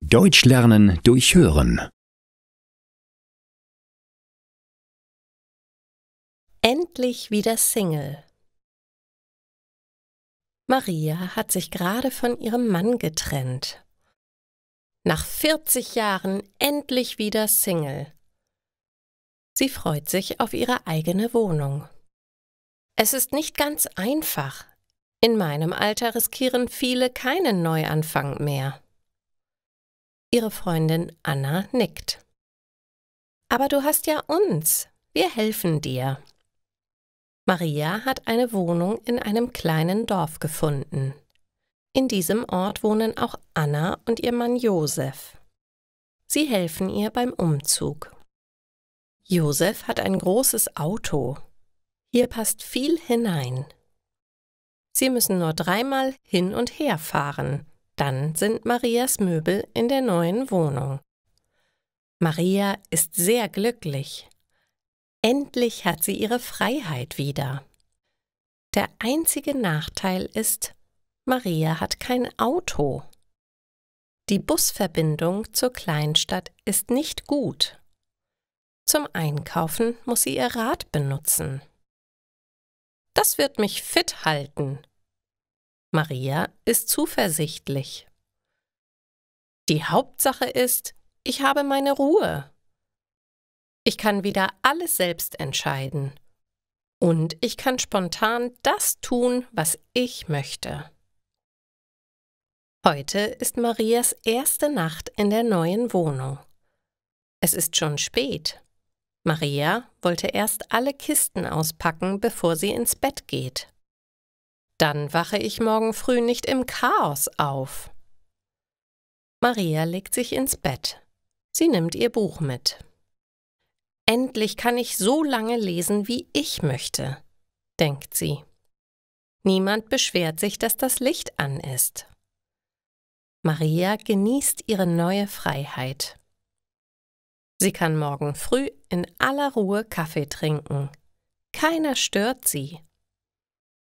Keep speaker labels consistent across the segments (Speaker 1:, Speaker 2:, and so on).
Speaker 1: Deutsch lernen durch Hören.
Speaker 2: Endlich wieder Single. Maria hat sich gerade von ihrem Mann getrennt. Nach 40 Jahren endlich wieder Single. Sie freut sich auf ihre eigene Wohnung. Es ist nicht ganz einfach. In meinem Alter riskieren viele keinen Neuanfang mehr. Ihre Freundin Anna nickt. Aber du hast ja uns. Wir helfen dir. Maria hat eine Wohnung in einem kleinen Dorf gefunden. In diesem Ort wohnen auch Anna und ihr Mann Josef. Sie helfen ihr beim Umzug. Josef hat ein großes Auto. Hier passt viel hinein. Sie müssen nur 3-mal hin und her fahren. Dann sind Marias Möbel in der neuen Wohnung. Maria ist sehr glücklich. Endlich hat sie ihre Freiheit wieder. Der einzige Nachteil ist, Maria hat kein Auto. Die Busverbindung zur Kleinstadt ist nicht gut. Zum Einkaufen muss sie ihr Rad benutzen. Das wird mich fit halten. Maria ist zuversichtlich. Die Hauptsache ist, ich habe meine Ruhe. Ich kann wieder alles selbst entscheiden. Und ich kann spontan das tun, was ich möchte. Heute ist Marias erste Nacht in der neuen Wohnung. Es ist schon spät. Maria wollte erst alle Kisten auspacken, bevor sie ins Bett geht. Dann wache ich morgen früh nicht im Chaos auf. Maria legt sich ins Bett. Sie nimmt ihr Buch mit. Endlich kann ich so lange lesen, wie ich möchte, denkt sie. Niemand beschwert sich, dass das Licht an ist. Maria genießt ihre neue Freiheit. Sie kann morgen früh in aller Ruhe Kaffee trinken. Keiner stört sie.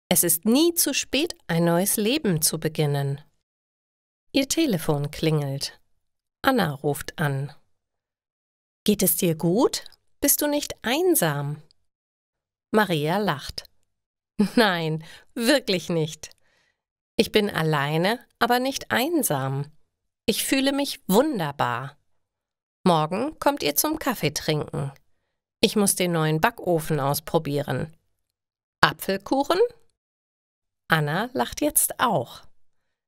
Speaker 2: Es ist nie zu spät, ein neues Leben zu beginnen. Ihr Telefon klingelt. Anna ruft an. Geht es dir gut? Bist du nicht einsam? Maria lacht. Nein, wirklich nicht. Ich bin alleine, aber nicht einsam. Ich fühle mich wunderbar. Morgen kommt ihr zum Kaffee trinken. Ich muss den neuen Backofen ausprobieren. Apfelkuchen? Anna lacht jetzt auch.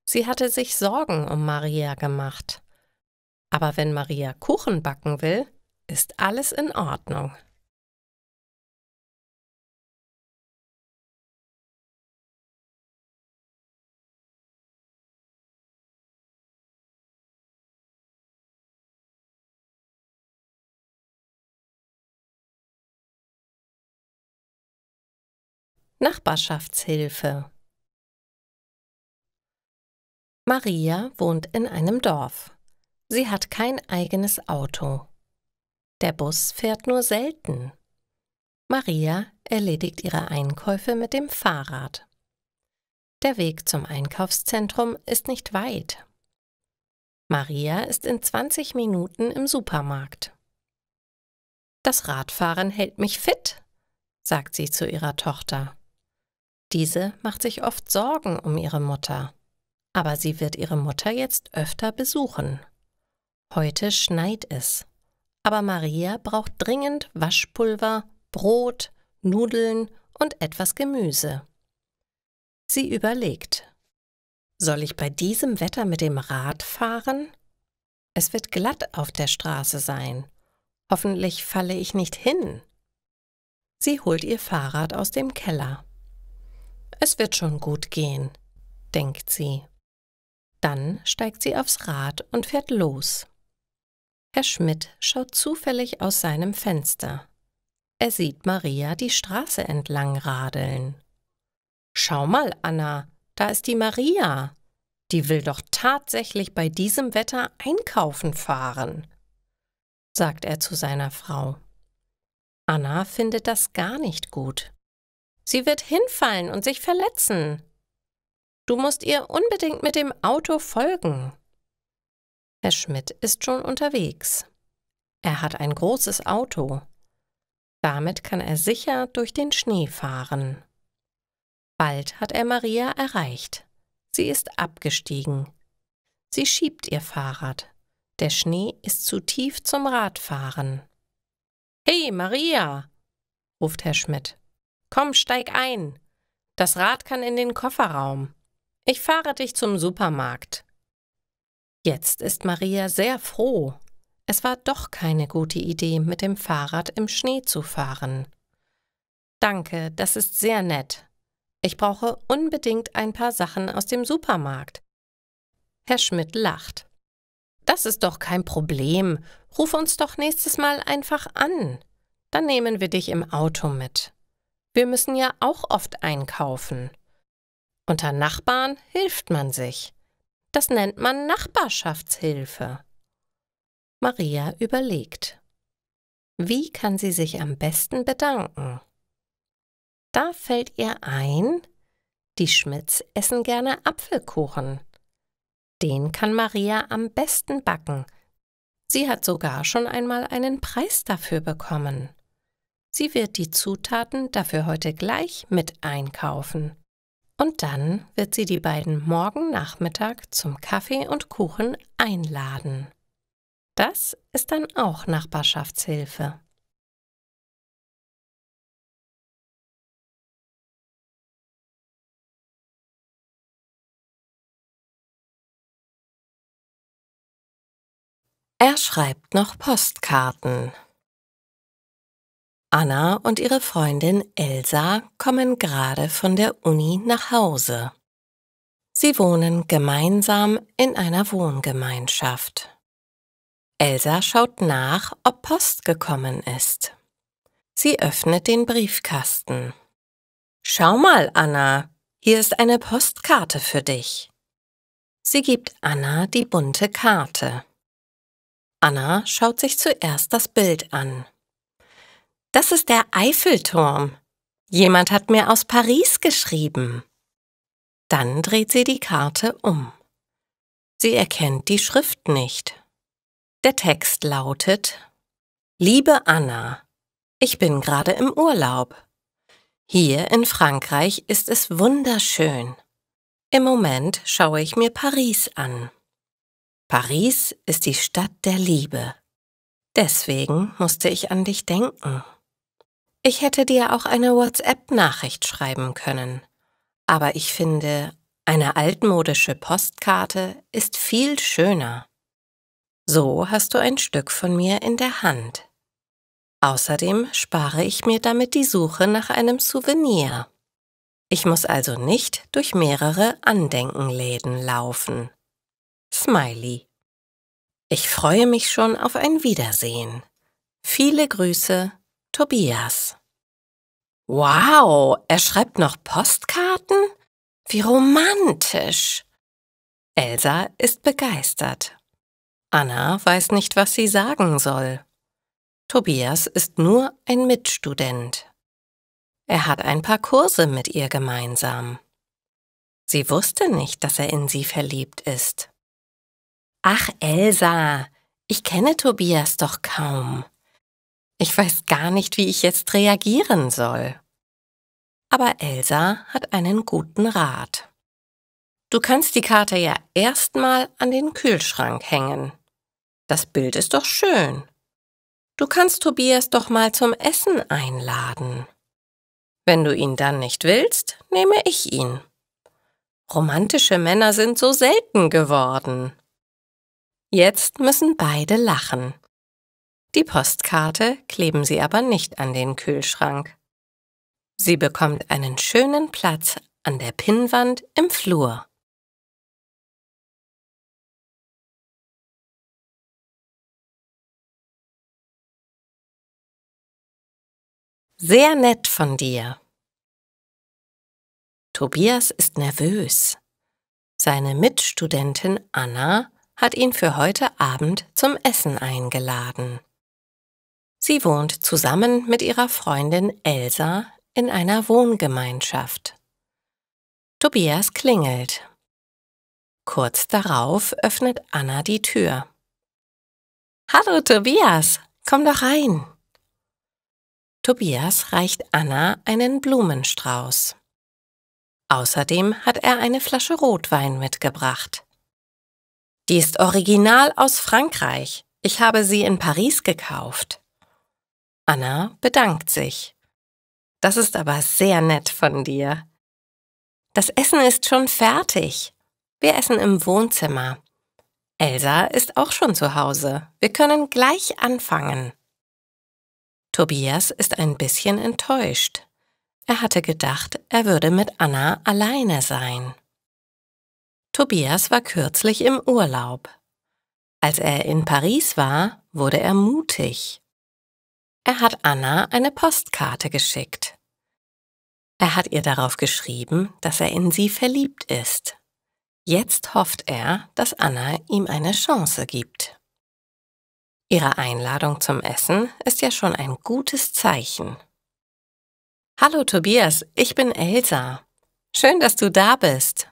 Speaker 2: Sie hatte sich Sorgen um Maria gemacht. Aber wenn Maria Kuchen backen will, ist alles in Ordnung. Nachbarschaftshilfe. Maria wohnt in einem Dorf. Sie hat kein eigenes Auto. Der Bus fährt nur selten. Maria erledigt ihre Einkäufe mit dem Fahrrad. Der Weg zum Einkaufszentrum ist nicht weit. Maria ist in 20 Minuten im Supermarkt. Das Radfahren hält mich fit, sagt sie zu ihrer Tochter. Diese macht sich oft Sorgen um ihre Mutter. Aber sie wird ihre Mutter jetzt öfter besuchen. Heute schneit es. Aber Maria braucht dringend Waschpulver, Brot, Nudeln und etwas Gemüse. Sie überlegt: Soll ich bei diesem Wetter mit dem Rad fahren? Es wird glatt auf der Straße sein. Hoffentlich falle ich nicht hin. Sie holt ihr Fahrrad aus dem Keller. Es wird schon gut gehen, denkt sie. Dann steigt sie aufs Rad und fährt los. Herr Schmidt schaut zufällig aus seinem Fenster. Er sieht Maria die Straße entlang radeln. »Schau mal, Anna, da ist die Maria. Die will doch tatsächlich bei diesem Wetter einkaufen fahren«, sagt er zu seiner Frau. Anna findet das gar nicht gut. Sie wird hinfallen und sich verletzen. Du musst ihr unbedingt mit dem Auto folgen. Herr Schmidt ist schon unterwegs. Er hat ein großes Auto. Damit kann er sicher durch den Schnee fahren. Bald hat er Maria erreicht. Sie ist abgestiegen. Sie schiebt ihr Fahrrad. Der Schnee ist zu tief zum Radfahren. »Hey, Maria«, ruft Herr Schmidt. »Komm, steig ein. Das Rad kann in den Kofferraum. Ich fahre dich zum Supermarkt.« Jetzt ist Maria sehr froh. Es war doch keine gute Idee, mit dem Fahrrad im Schnee zu fahren. »Danke, das ist sehr nett. Ich brauche unbedingt ein paar Sachen aus dem Supermarkt.« Herr Schmidt lacht. »Das ist doch kein Problem. Ruf uns doch nächstes Mal einfach an. Dann nehmen wir dich im Auto mit. Wir müssen ja auch oft einkaufen. Unter Nachbarn hilft man sich. Das nennt man Nachbarschaftshilfe.« Maria überlegt. Wie kann sie sich am besten bedanken? Da fällt ihr ein, die Schmidts essen gerne Apfelkuchen. Den kann Maria am besten backen. Sie hat sogar schon einmal einen Preis dafür bekommen. Sie wird die Zutaten dafür heute gleich mit einkaufen. Und dann wird sie die beiden morgen Nachmittag zum Kaffee und Kuchen einladen. Das ist dann auch Nachbarschaftshilfe. Er schreibt noch Postkarten. Anna und ihre Freundin Elsa kommen gerade von der Uni nach Hause. Sie wohnen gemeinsam in einer Wohngemeinschaft. Elsa schaut nach, ob Post gekommen ist. Sie öffnet den Briefkasten. »Schau mal, Anna, hier ist eine Postkarte für dich.« Sie gibt Anna die bunte Karte. Anna schaut sich zuerst das Bild an. »Das ist der Eiffelturm. Jemand hat mir aus Paris geschrieben.« Dann dreht sie die Karte um. Sie erkennt die Schrift nicht. Der Text lautet: »Liebe Anna, ich bin gerade im Urlaub. Hier in Frankreich ist es wunderschön. Im Moment schaue ich mir Paris an. Paris ist die Stadt der Liebe. Deswegen musste ich an dich denken. Ich hätte dir auch eine WhatsApp-Nachricht schreiben können, aber ich finde, eine altmodische Postkarte ist viel schöner. So hast du ein Stück von mir in der Hand. Außerdem spare ich mir damit die Suche nach einem Souvenir. Ich muss also nicht durch mehrere Andenkenläden laufen. Smiley. Ich freue mich schon auf ein Wiedersehen. Viele Grüße, Tobias.« Wow, er schreibt noch Postkarten? Wie romantisch! Elsa ist begeistert. Anna weiß nicht, was sie sagen soll. Tobias ist nur ein Mitstudent. Er hat ein paar Kurse mit ihr gemeinsam. Sie wusste nicht, dass er in sie verliebt ist. »Ach, Elsa, ich kenne Tobias doch kaum. Ich weiß gar nicht, wie ich jetzt reagieren soll.« Aber Elsa hat einen guten Rat. »Du kannst die Karte ja erstmal an den Kühlschrank hängen. Das Bild ist doch schön. Du kannst Tobias doch mal zum Essen einladen. Wenn du ihn dann nicht willst, nehme ich ihn. Romantische Männer sind so selten geworden.« Jetzt müssen beide lachen. Die Postkarte kleben sie aber nicht an den Kühlschrank. Sie bekommt einen schönen Platz an der Pinnwand im Flur. Sehr nett von dir. Tobias ist nervös. Seine Mitstudentin Anna hat ihn für heute Abend zum Essen eingeladen. Sie wohnt zusammen mit ihrer Freundin Elsa in einer Wohngemeinschaft. Tobias klingelt. Kurz darauf öffnet Anna die Tür. Hallo Tobias, komm doch rein. Tobias reicht Anna einen Blumenstrauß. Außerdem hat er eine Flasche Rotwein mitgebracht. Die ist original aus Frankreich. Ich habe sie in Paris gekauft. Anna bedankt sich. Das ist aber sehr nett von dir. Das Essen ist schon fertig. Wir essen im Wohnzimmer. Elsa ist auch schon zu Hause. Wir können gleich anfangen. Tobias ist ein bisschen enttäuscht. Er hatte gedacht, er würde mit Anna alleine sein. Tobias war kürzlich im Urlaub. Als er in Paris war, wurde er mutig. Er hat Anna eine Postkarte geschickt. Er hat ihr darauf geschrieben, dass er in sie verliebt ist. Jetzt hofft er, dass Anna ihm eine Chance gibt. Ihre Einladung zum Essen ist ja schon ein gutes Zeichen. Hallo Tobias, ich bin Elsa. Schön, dass du da bist.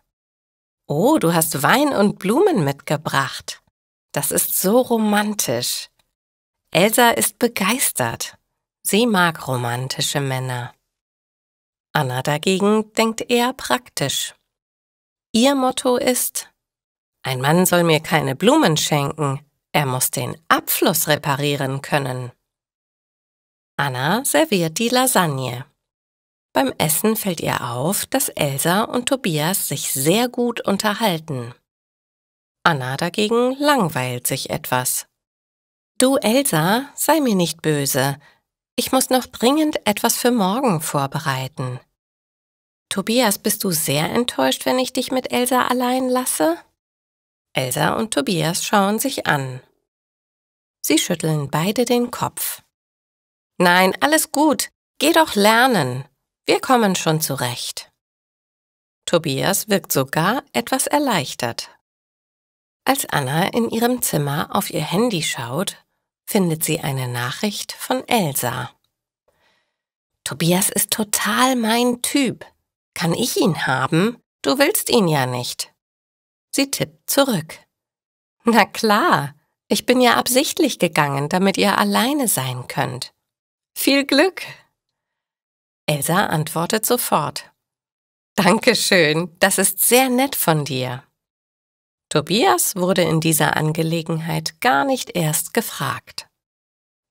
Speaker 2: Oh, du hast Wein und Blumen mitgebracht. Das ist so romantisch. Elsa ist begeistert. Sie mag romantische Männer. Anna dagegen denkt eher praktisch. Ihr Motto ist: Ein Mann soll mir keine Blumen schenken, er muss den Abfluss reparieren können. Anna serviert die Lasagne. Beim Essen fällt ihr auf, dass Elsa und Tobias sich sehr gut unterhalten. Anna dagegen langweilt sich etwas. Du Elsa, sei mir nicht böse. Ich muss noch dringend etwas für morgen vorbereiten. Tobias, bist du sehr enttäuscht, wenn ich dich mit Elsa allein lasse? Elsa und Tobias schauen sich an. Sie schütteln beide den Kopf. Nein, alles gut. Geh doch lernen. Wir kommen schon zurecht. Tobias wirkt sogar etwas erleichtert. Als Anna in ihrem Zimmer auf ihr Handy schaut, findet sie eine Nachricht von Elsa. Tobias ist total mein Typ. Kann ich ihn haben? Du willst ihn ja nicht. Sie tippt zurück. Na klar, ich bin ja absichtlich gegangen, damit ihr alleine sein könnt. Viel Glück! Elsa antwortet sofort. Dankeschön, das ist sehr nett von dir. Tobias wurde in dieser Angelegenheit gar nicht erst gefragt.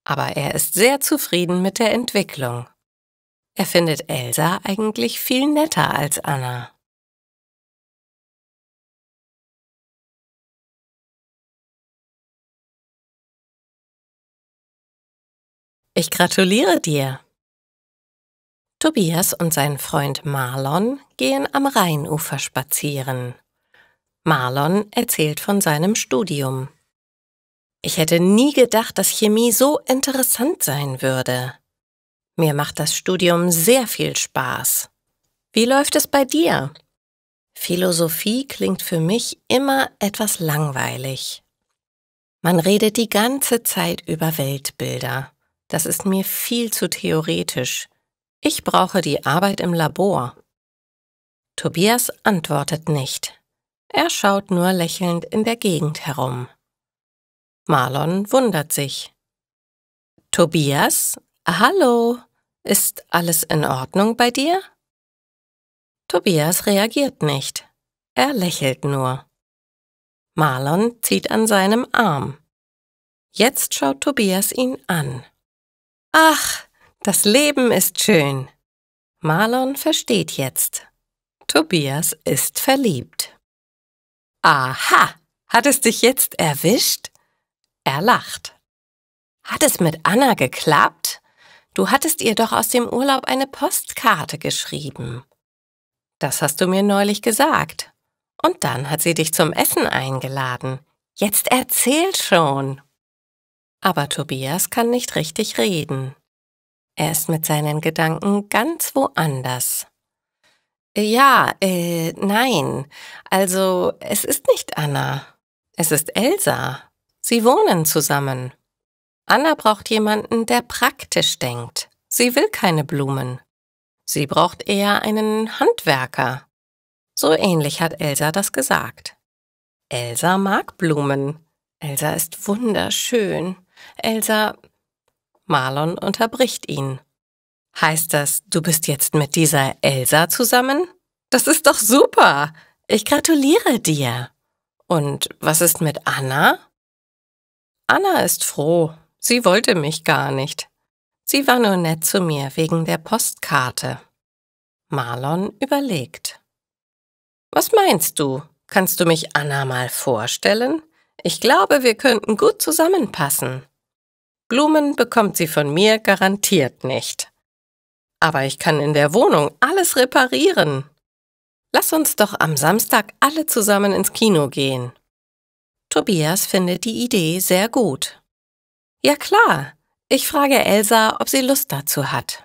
Speaker 2: Aber er ist sehr zufrieden mit der Entwicklung. Er findet Elsa eigentlich viel netter als Anna. Ich gratuliere dir. Tobias und sein Freund Marlon gehen am Rheinufer spazieren. Marlon erzählt von seinem Studium. Ich hätte nie gedacht, dass Chemie so interessant sein würde. Mir macht das Studium sehr viel Spaß. Wie läuft es bei dir? Philosophie klingt für mich immer etwas langweilig. Man redet die ganze Zeit über Weltbilder. Das ist mir viel zu theoretisch. Ich brauche die Arbeit im Labor. Tobias antwortet nicht. Er schaut nur lächelnd in der Gegend herum. Marlon wundert sich. Tobias, hallo, ist alles in Ordnung bei dir? Tobias reagiert nicht. Er lächelt nur. Marlon zieht an seinem Arm. Jetzt schaut Tobias ihn an. Ach, das Leben ist schön. Marlon versteht jetzt. Tobias ist verliebt. Aha, hat es dich jetzt erwischt? Er lacht. Hat es mit Anna geklappt? Du hattest ihr doch aus dem Urlaub eine Postkarte geschrieben. Das hast du mir neulich gesagt. Und dann hat sie dich zum Essen eingeladen. Jetzt erzähl schon. Aber Tobias kann nicht richtig reden. Er ist mit seinen Gedanken ganz woanders. Ja, nein. Also, es ist nicht Anna. Es ist Elsa. Sie wohnen zusammen. Anna braucht jemanden, der praktisch denkt. Sie will keine Blumen. Sie braucht eher einen Handwerker. So ähnlich hat Elsa das gesagt. Elsa mag Blumen. Elsa ist wunderschön. Elsa, Marlon unterbricht ihn. Heißt das, du bist jetzt mit dieser Elsa zusammen? Das ist doch super. Ich gratuliere dir. Und was ist mit Anna? Anna ist froh. Sie wollte mich gar nicht. Sie war nur nett zu mir wegen der Postkarte. Marlon überlegt. Was meinst du? Kannst du mich Anna mal vorstellen? Ich glaube, wir könnten gut zusammenpassen. Blumen bekommt sie von mir garantiert nicht. Aber ich kann in der Wohnung alles reparieren. Lass uns doch am Samstag alle zusammen ins Kino gehen. Tobias findet die Idee sehr gut. Ja klar, ich frage Elsa, ob sie Lust dazu hat.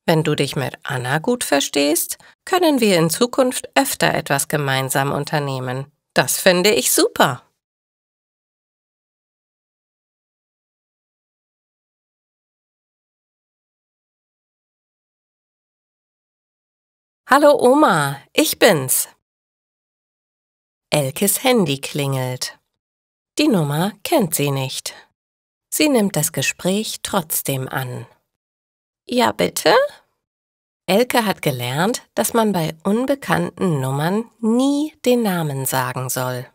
Speaker 2: Wenn du dich mit Anna gut verstehst, können wir in Zukunft öfter etwas gemeinsam unternehmen. Das finde ich super. Hallo Oma, ich bin's. Elkes Handy klingelt. Die Nummer kennt sie nicht. Sie nimmt das Gespräch trotzdem an. Ja, bitte? Elke hat gelernt, dass man bei unbekannten Nummern nie den Namen sagen soll.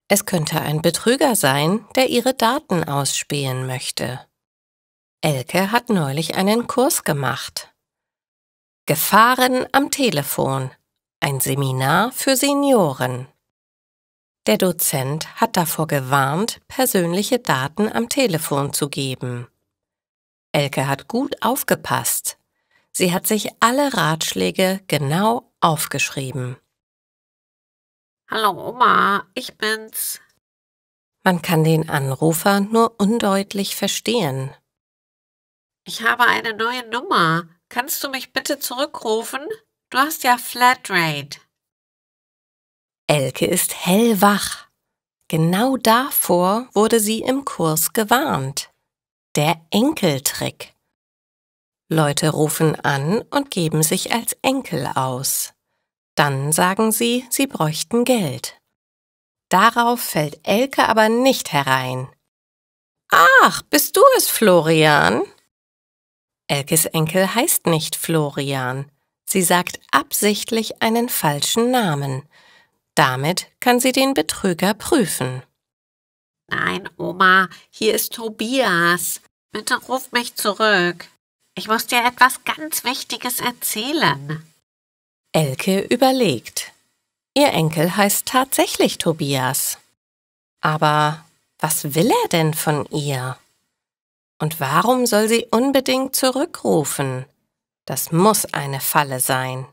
Speaker 2: Es könnte ein Betrüger sein, der ihre Daten ausspähen möchte. Elke hat neulich einen Kurs gemacht. Gefahren am Telefon. Ein Seminar für Senioren. Der Dozent hat davor gewarnt, persönliche Daten am Telefon zu geben. Elke hat gut aufgepasst. Sie hat sich alle Ratschläge genau aufgeschrieben.
Speaker 3: Hallo Oma, ich bin's.
Speaker 2: Man kann den Anrufer nur undeutlich verstehen.
Speaker 3: Ich habe eine neue Nummer. Kannst du mich bitte zurückrufen? Du hast ja Flatrate.
Speaker 2: Elke ist hellwach. Genau davor wurde sie im Kurs gewarnt. Der Enkeltrick. Leute rufen an und geben sich als Enkel aus. Dann sagen sie, sie bräuchten Geld. Darauf fällt Elke aber nicht herein. Ach, bist du es, Florian? Elkes Enkel heißt nicht Florian. Sie sagt absichtlich einen falschen Namen. Damit kann sie den Betrüger prüfen.
Speaker 3: Nein, Oma, hier ist Tobias. Bitte ruf mich zurück. Ich muss dir etwas ganz Wichtiges erzählen.
Speaker 2: Elke überlegt. Ihr Enkel heißt tatsächlich Tobias. Aber was will er denn von ihr? Und warum soll sie unbedingt zurückrufen? Das muss eine Falle sein.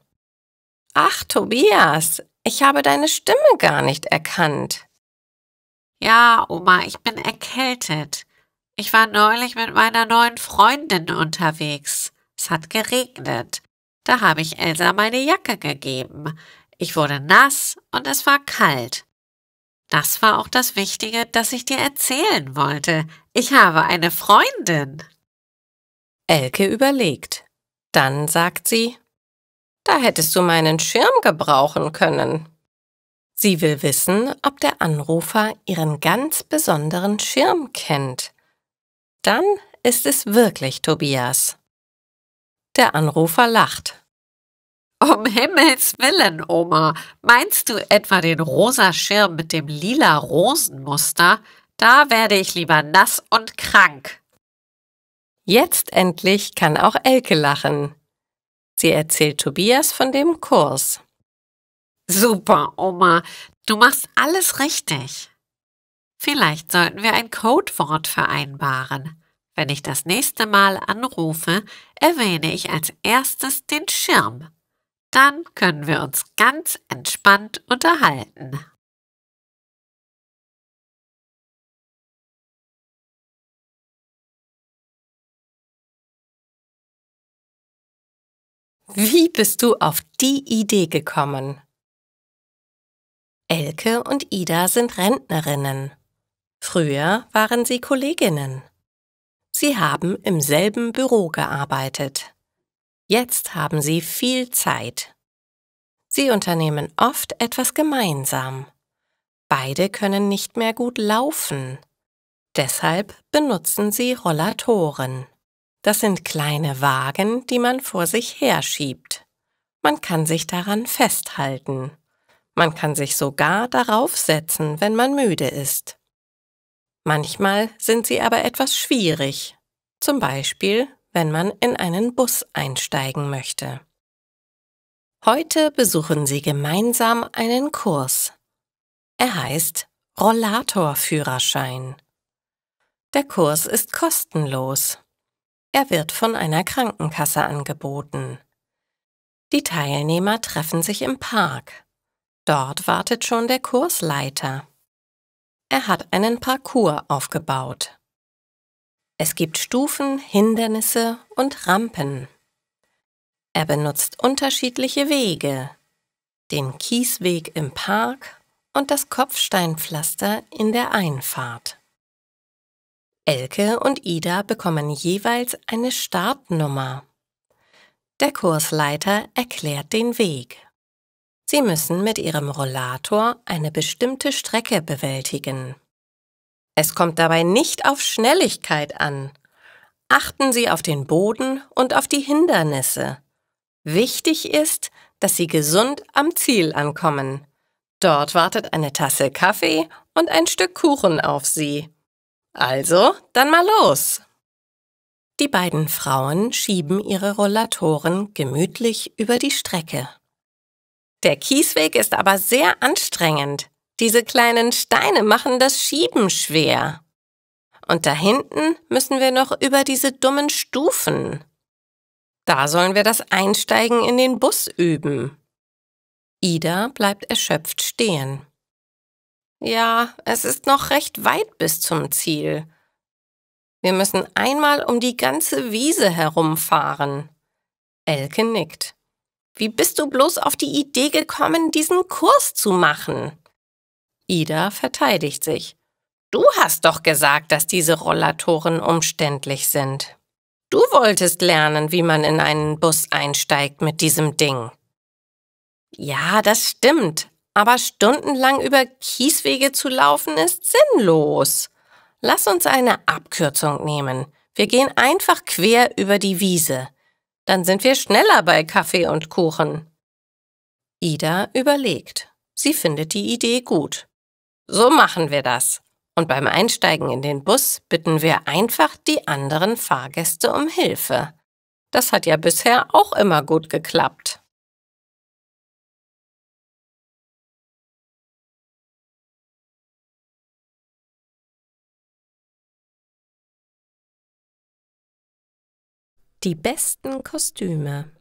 Speaker 2: Ach, Tobias, ich habe deine Stimme gar nicht erkannt.
Speaker 3: Ja, Oma, ich bin erkältet. Ich war neulich mit meiner neuen Freundin unterwegs. Es hat geregnet. Da habe ich Elsa meine Jacke gegeben. Ich wurde nass und es war kalt. Das war auch das Wichtige, das ich dir erzählen wollte. Ich habe eine Freundin.
Speaker 2: Elke überlegt. Dann sagt sie, da hättest du meinen Schirm gebrauchen können. Sie will wissen, ob der Anrufer ihren ganz besonderen Schirm kennt. Dann ist es wirklich Tobias. Der Anrufer lacht.
Speaker 3: Um Himmels Willen, Oma, meinst du etwa den rosa Schirm mit dem lila Rosenmuster? Da werde ich lieber nass und krank.
Speaker 2: Jetzt endlich kann auch Elke lachen. Sie erzählt Tobias von dem Kurs.
Speaker 3: Super, Oma, du machst alles richtig. Vielleicht sollten wir ein Codewort vereinbaren. Wenn ich das nächste Mal anrufe, erwähne ich als erstes den Schirm. Dann können wir uns ganz entspannt unterhalten.
Speaker 2: Wie bist du auf die Idee gekommen? Elke und Ida sind Rentnerinnen. Früher waren sie Kolleginnen. Sie haben im selben Büro gearbeitet. Jetzt haben sie viel Zeit. Sie unternehmen oft etwas gemeinsam. Beide können nicht mehr gut laufen. Deshalb benutzen sie Rollatoren. Das sind kleine Wagen, die man vor sich herschiebt. Man kann sich daran festhalten. Man kann sich sogar darauf setzen, wenn man müde ist. Manchmal sind sie aber etwas schwierig, zum Beispiel, wenn man in einen Bus einsteigen möchte. Heute besuchen sie gemeinsam einen Kurs. Er heißt Rollatorführerschein. Der Kurs ist kostenlos. Er wird von einer Krankenkasse angeboten. Die Teilnehmer treffen sich im Park. Dort wartet schon der Kursleiter. Er hat einen Parcours aufgebaut. Es gibt Stufen, Hindernisse und Rampen. Er benutzt unterschiedliche Wege, den Kiesweg im Park und das Kopfsteinpflaster in der Einfahrt. Elke und Ida bekommen jeweils eine Startnummer. Der Kursleiter erklärt den Weg. Sie müssen mit ihrem Rollator eine bestimmte Strecke bewältigen. Es kommt dabei nicht auf Schnelligkeit an. Achten Sie auf den Boden und auf die Hindernisse. Wichtig ist, dass Sie gesund am Ziel ankommen. Dort wartet eine Tasse Kaffee und ein Stück Kuchen auf Sie. Also, dann mal los! Die beiden Frauen schieben ihre Rollatoren gemütlich über die Strecke. Der Kiesweg ist aber sehr anstrengend. Diese kleinen Steine machen das Schieben schwer. Und da hinten müssen wir noch über diese dummen Stufen. Da sollen wir das Einsteigen in den Bus üben. Ida bleibt erschöpft stehen. Ja, es ist noch recht weit bis zum Ziel. Wir müssen einmal um die ganze Wiese herumfahren. Elke nickt. Wie bist du bloß auf die Idee gekommen, diesen Kurs zu machen? Ida verteidigt sich. Du hast doch gesagt, dass diese Rollatoren umständlich sind. Du wolltest lernen, wie man in einen Bus einsteigt mit diesem Ding. Ja, das stimmt, aber stundenlang über Kieswege zu laufen ist sinnlos. Lass uns eine Abkürzung nehmen. Wir gehen einfach quer über die Wiese. Dann sind wir schneller bei Kaffee und Kuchen. Ida überlegt. Sie findet die Idee gut. So machen wir das. Und beim Einsteigen in den Bus bitten wir einfach die anderen Fahrgäste um Hilfe. Das hat ja bisher auch immer gut geklappt. Die besten Kostüme.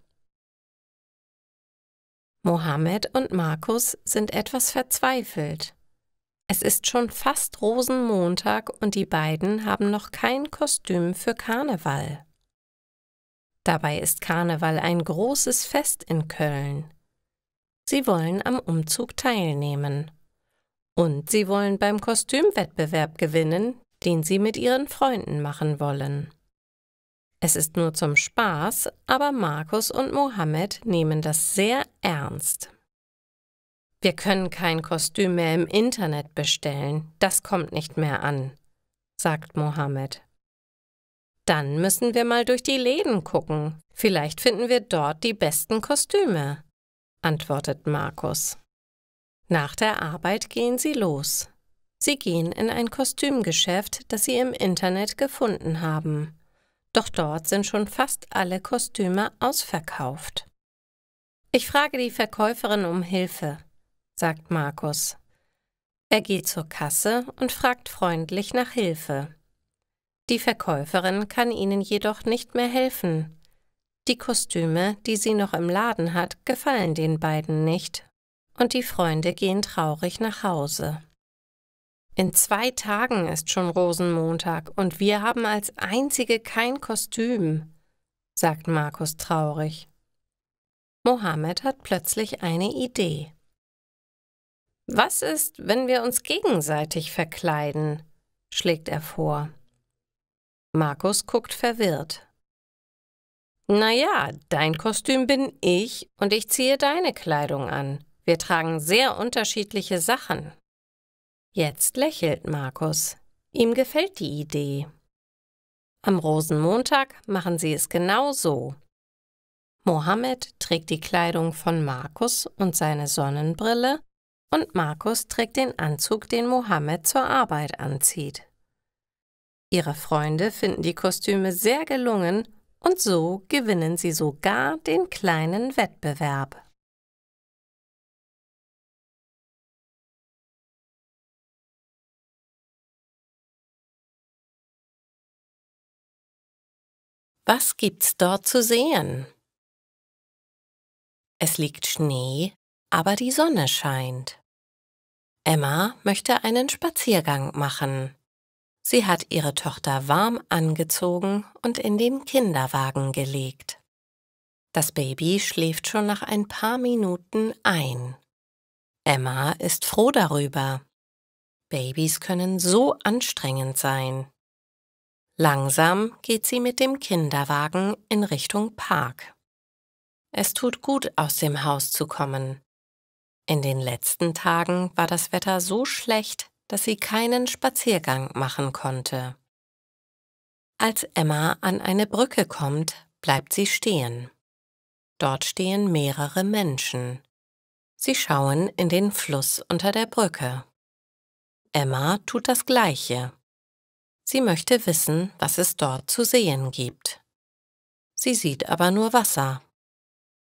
Speaker 2: Mohammed und Markus sind etwas verzweifelt. Es ist schon fast Rosenmontag und die beiden haben noch kein Kostüm für Karneval. Dabei ist Karneval ein großes Fest in Köln. Sie wollen am Umzug teilnehmen. Und sie wollen beim Kostümwettbewerb gewinnen, den sie mit ihren Freunden machen wollen. Es ist nur zum Spaß, aber Markus und Mohammed nehmen das sehr ernst. Wir können kein Kostüm mehr im Internet bestellen, das kommt nicht mehr an, sagt Mohammed. Dann müssen wir mal durch die Läden gucken, vielleicht finden wir dort die besten Kostüme, antwortet Markus. Nach der Arbeit gehen sie los. Sie gehen in ein Kostümgeschäft, das sie im Internet gefunden haben. Doch dort sind schon fast alle Kostüme ausverkauft. Ich frage die Verkäuferin um Hilfe, sagt Markus. Er geht zur Kasse und fragt freundlich nach Hilfe. Die Verkäuferin kann ihnen jedoch nicht mehr helfen. Die Kostüme, die sie noch im Laden hat, gefallen den beiden nicht, und die Freunde gehen traurig nach Hause. In 2 Tagen ist schon Rosenmontag und wir haben als einzige kein Kostüm, sagt Markus traurig. Mohammed hat plötzlich eine Idee. Was ist, wenn wir uns gegenseitig verkleiden? Schlägt er vor. Markus guckt verwirrt. Na ja, dein Kostüm bin ich und ich ziehe deine Kleidung an. Wir tragen sehr unterschiedliche Sachen. Jetzt lächelt Markus. Ihm gefällt die Idee. Am Rosenmontag machen sie es genau so. Mohammed trägt die Kleidung von Markus und seine Sonnenbrille und Markus trägt den Anzug, den Mohammed zur Arbeit anzieht. Ihre Freunde finden die Kostüme sehr gelungen und so gewinnen sie sogar den kleinen Wettbewerb. Was gibt's dort zu sehen? Es liegt Schnee, aber die Sonne scheint. Emma möchte einen Spaziergang machen. Sie hat ihre Tochter warm angezogen und in den Kinderwagen gelegt. Das Baby schläft schon nach ein paar Minuten ein. Emma ist froh darüber. Babys können so anstrengend sein. Langsam geht sie mit dem Kinderwagen in Richtung Park. Es tut gut, aus dem Haus zu kommen. In den letzten Tagen war das Wetter so schlecht, dass sie keinen Spaziergang machen konnte. Als Emma an eine Brücke kommt, bleibt sie stehen. Dort stehen mehrere Menschen. Sie schauen in den Fluss unter der Brücke. Emma tut das Gleiche. Sie möchte wissen, was es dort zu sehen gibt. Sie sieht aber nur Wasser.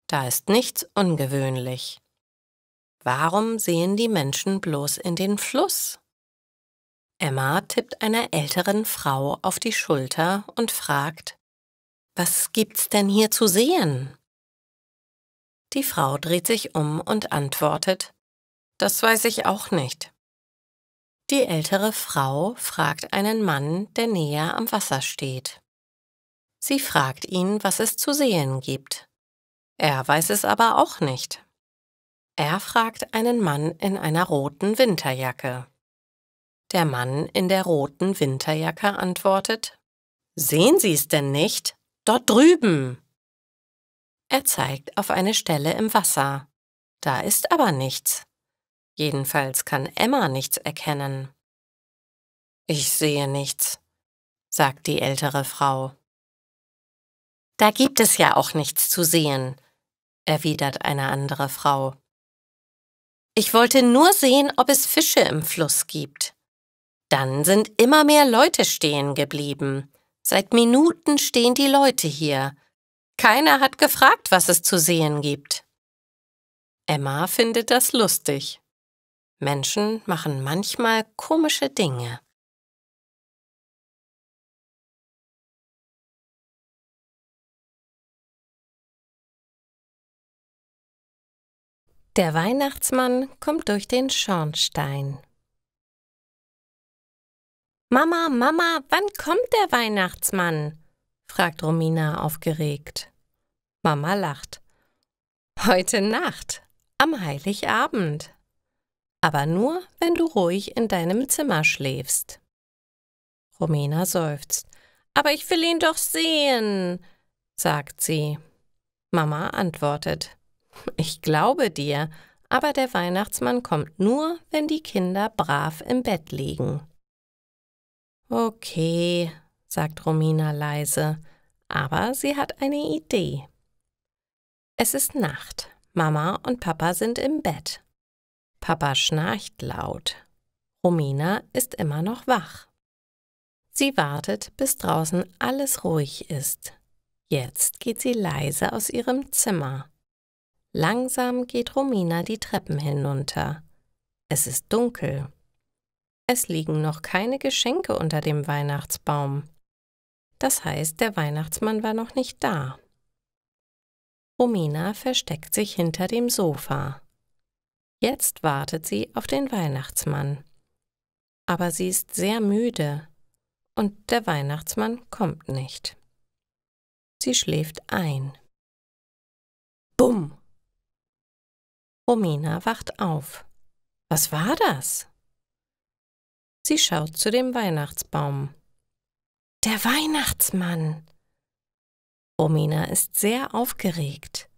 Speaker 2: Da ist nichts ungewöhnlich. Warum sehen die Menschen bloß in den Fluss? Emma tippt einer älteren Frau auf die Schulter und fragt: Was gibt's denn hier zu sehen? Die Frau dreht sich um und antwortet: Das weiß ich auch nicht. Die ältere Frau fragt einen Mann, der näher am Wasser steht. Sie fragt ihn, was es zu sehen gibt. Er weiß es aber auch nicht. Er fragt einen Mann in einer roten Winterjacke. Der Mann in der roten Winterjacke antwortet: Sehen Sie es denn nicht? Dort drüben! Er zeigt auf eine Stelle im Wasser. Da ist aber nichts. Jedenfalls kann Emma nichts erkennen. Ich sehe nichts, sagt die ältere Frau. Da gibt es ja auch nichts zu sehen, erwidert eine andere Frau. Ich wollte nur sehen, ob es Fische im Fluss gibt. Dann sind immer mehr Leute stehen geblieben. Seit Minuten stehen die Leute hier. Keiner hat gefragt, was es zu sehen gibt. Emma findet das lustig. Menschen machen manchmal komische Dinge. Der Weihnachtsmann kommt durch den Schornstein. »Mama, Mama, wann kommt der Weihnachtsmann?« fragt Romina aufgeregt. Mama lacht. »Heute Nacht, am Heiligabend. Aber nur, wenn du ruhig in deinem Zimmer schläfst.« Romina seufzt. »Aber ich will ihn doch sehen«, sagt sie. Mama antwortet: »Ich glaube dir, aber der Weihnachtsmann kommt nur, wenn die Kinder brav im Bett liegen.« »Okay«, sagt Romina leise, aber sie hat eine Idee. Es ist Nacht. Mama und Papa sind im Bett. Papa schnarcht laut. Romina ist immer noch wach. Sie wartet, bis draußen alles ruhig ist. Jetzt geht sie leise aus ihrem Zimmer. Langsam geht Romina die Treppen hinunter. Es ist dunkel. Es liegen noch keine Geschenke unter dem Weihnachtsbaum. Das heißt, der Weihnachtsmann war noch nicht da. Romina versteckt sich hinter dem Sofa. Jetzt wartet sie auf den Weihnachtsmann. Aber sie ist sehr müde und der Weihnachtsmann kommt nicht. Sie schläft ein. Bumm! Romina wacht auf. Was war das? Sie schaut zu dem Weihnachtsbaum. Der Weihnachtsmann! Romina ist sehr aufgeregt.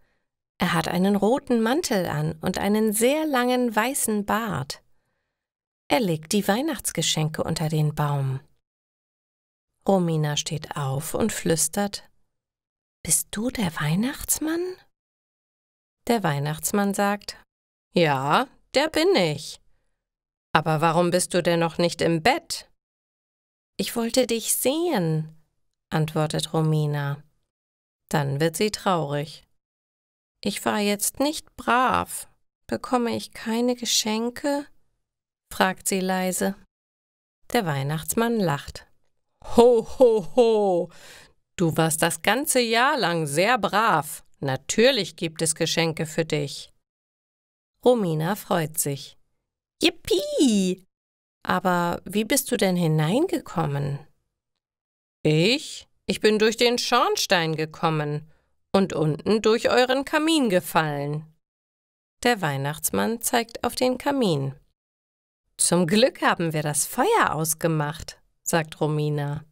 Speaker 2: Er hat einen roten Mantel an und einen sehr langen weißen Bart. Er legt die Weihnachtsgeschenke unter den Baum. Romina steht auf und flüstert: »Bist du der Weihnachtsmann?« Der Weihnachtsmann sagt: »Ja, der bin ich. Aber warum bist du denn noch nicht im Bett?« »Ich wollte dich sehen«, antwortet Romina. Dann wird sie traurig. »Ich war jetzt nicht brav. Bekomme ich keine Geschenke?« fragt sie leise. Der Weihnachtsmann lacht. »Ho, ho, ho! Du warst das ganze Jahr lang sehr brav. Natürlich gibt es Geschenke für dich.« Romina freut sich. »Yippie! Aber wie bist du denn hineingekommen?« »Ich bin durch den Schornstein gekommen und unten durch euren Kamin gefallen.« Der Weihnachtsmann zeigt auf den Kamin. »Zum Glück haben wir das Feuer ausgemacht«, sagt Romina.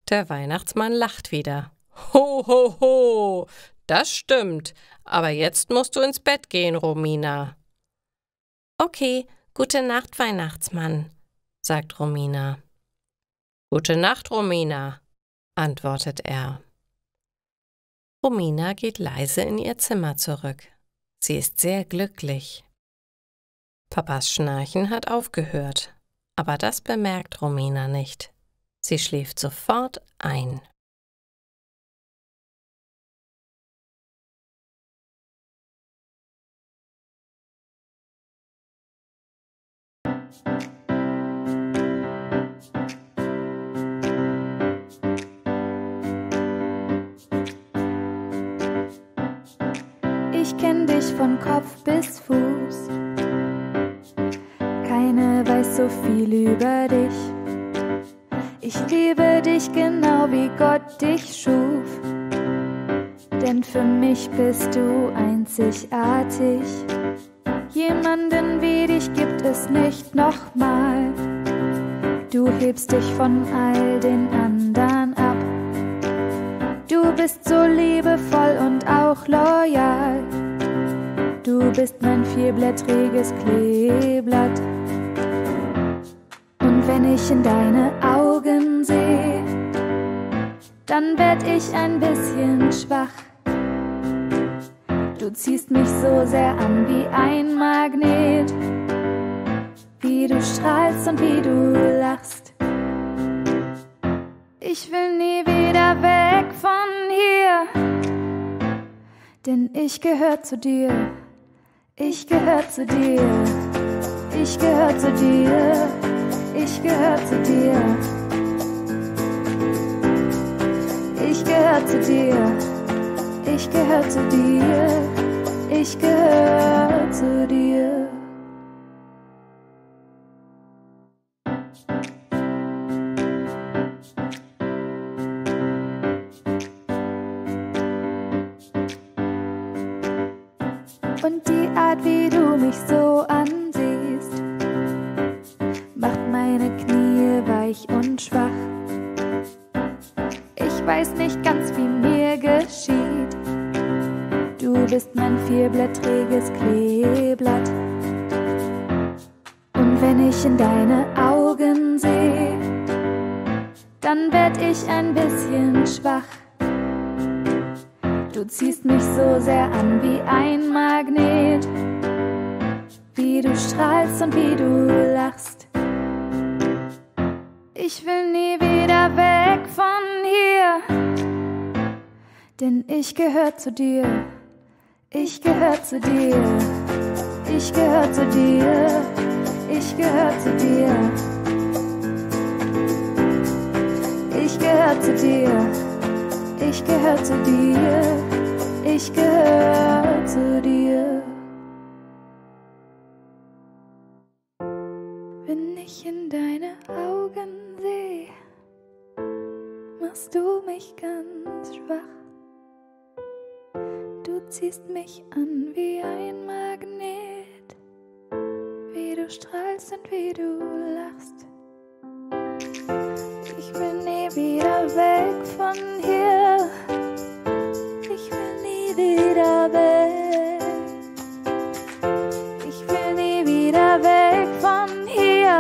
Speaker 2: Der Weihnachtsmann lacht wieder. »Ho, ho, ho! Das stimmt, aber jetzt musst du ins Bett gehen, Romina.« »Okay, gute Nacht, Weihnachtsmann«, sagt Romina. »Gute Nacht, Romina«, antwortet er. Romina geht leise in ihr Zimmer zurück. Sie ist sehr glücklich. Papas Schnarchen hat aufgehört, aber das bemerkt Romina nicht. Sie schläft sofort ein.
Speaker 4: Ich kenn dich von Kopf bis Fuß. Keine weiß so viel über dich. Ich liebe dich genau wie Gott dich schuf. Denn für mich bist du einzigartig. Jemanden wie dich gibt es nicht nochmal. Du hebst dich von all den anderen ab. Du bist so liebevoll und auch loyal. Du bist mein vierblättriges Kleeblatt. Und wenn ich in deine Augen sehe, dann werd ich ein bisschen schwach. Du ziehst mich so sehr an wie ein Magnet, wie du strahlst und wie du lachst. Ich will nie wieder weg von hier, denn ich gehör zu dir, ich gehör zu dir, ich gehör zu dir, ich gehör zu dir, ich gehör zu dir, ich gehör zu dir, ich gehör zu dir. Und die Art, wie du mich so ansiehst, macht meine Knie weich und schwach. Ich weiß nicht ganz, wie mir geschieht. Du bist mein vierblättriges Kleeblatt. Und wenn ich in deine Augen sehe, dann werd ich ein bisschen schwach. Du ziehst mich so sehr an wie ein Magnet, wie du strahlst und wie du lachst. Ich will nie wieder weg von hier, denn ich gehör zu dir, ich gehör zu dir, ich gehör zu dir, ich gehör zu dir, ich gehör zu dir, ich gehör zu dir, ich gehör zu dir. Wenn ich in deine Augen sehe, machst du mich ganz schwach. Du ziehst mich an wie ein Magnet, wie du strahlst und wie du lachst. Ich will nie wieder weg von hier, ich will nie wieder weg. Ich will nie wieder weg von hier,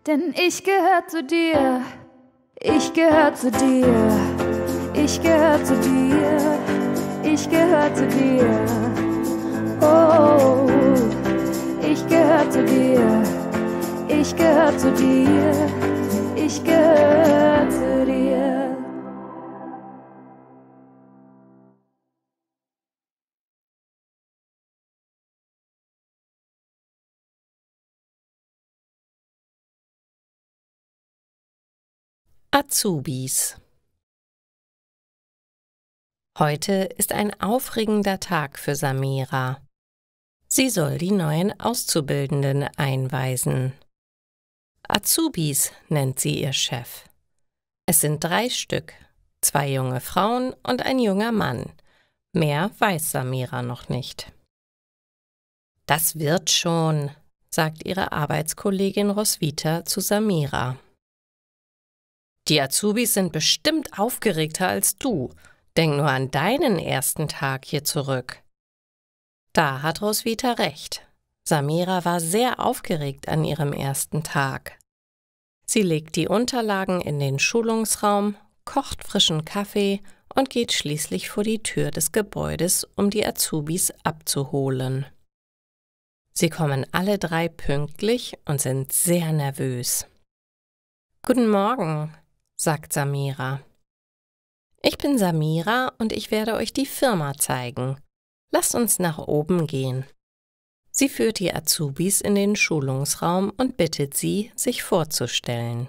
Speaker 4: Denn ich gehör zu dir, ich gehör zu dir, ich gehör zu dir, ich gehör zu dir. Oh, ich gehör zu dir, ich gehör zu dir, ich gehör zu dir.
Speaker 2: Azubis. Heute ist ein aufregender Tag für Samira. Sie soll die neuen Auszubildenden einweisen. Azubis nennt sie ihr Chef. Es sind 3 Stück, 2 junge Frauen und ein junger Mann. Mehr weiß Samira noch nicht. Das wird schon, sagt ihre Arbeitskollegin Roswitha zu Samira. Die Azubis sind bestimmt aufgeregter als du. Denk nur an deinen ersten Tag hier zurück. Da hat Roswitha recht. Samira war sehr aufgeregt an ihrem ersten Tag. Sie legt die Unterlagen in den Schulungsraum, kocht frischen Kaffee und geht schließlich vor die Tür des Gebäudes, um die Azubis abzuholen. Sie kommen alle 3 pünktlich und sind sehr nervös. »Guten Morgen«, sagt Samira. »Ich bin Samira und ich werde euch die Firma zeigen. Lasst uns nach oben gehen.« Sie führt die Azubis in den Schulungsraum und bittet sie, sich vorzustellen.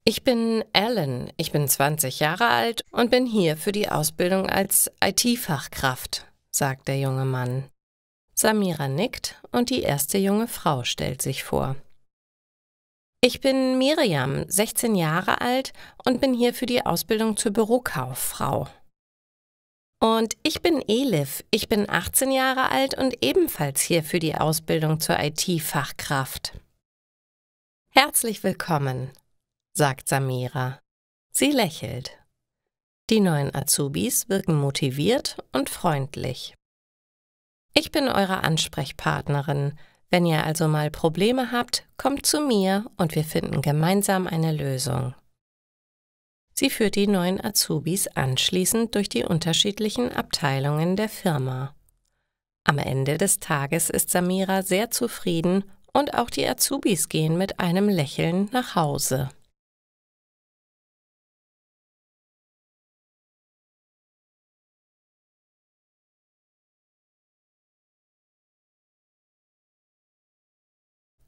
Speaker 2: »Ich bin Alan, ich bin 20 Jahre alt und bin hier für die Ausbildung als IT-Fachkraft«, sagt der junge Mann. Samira nickt und die erste junge Frau stellt sich vor. »Ich bin Miriam, 16 Jahre alt und bin hier für die Ausbildung zur Bürokauffrau.« »Und ich bin Elif, ich bin 18 Jahre alt und ebenfalls hier für die Ausbildung zur IT-Fachkraft.« »Herzlich willkommen«, sagt Samira. Sie lächelt. Die neuen Azubis wirken motiviert und freundlich. »Ich bin eure Ansprechpartnerin. Wenn ihr also mal Probleme habt, kommt zu mir und wir finden gemeinsam eine Lösung.« Sie führt die neuen Azubis anschließend durch die unterschiedlichen Abteilungen der Firma. Am Ende des Tages ist Samira sehr zufrieden und auch die Azubis gehen mit einem Lächeln nach Hause.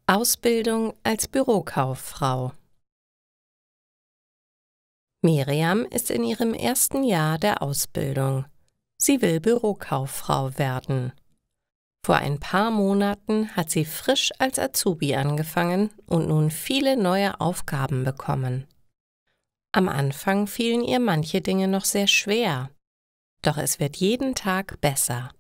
Speaker 2: Ausbildung als Bürokauffrau. Miriam ist in ihrem ersten Jahr der Ausbildung. Sie will Bürokauffrau werden. Vor ein paar Monaten hat sie frisch als Azubi angefangen und nun viele neue Aufgaben bekommen. Am Anfang fielen ihr manche Dinge noch sehr schwer, doch es wird jeden Tag besser.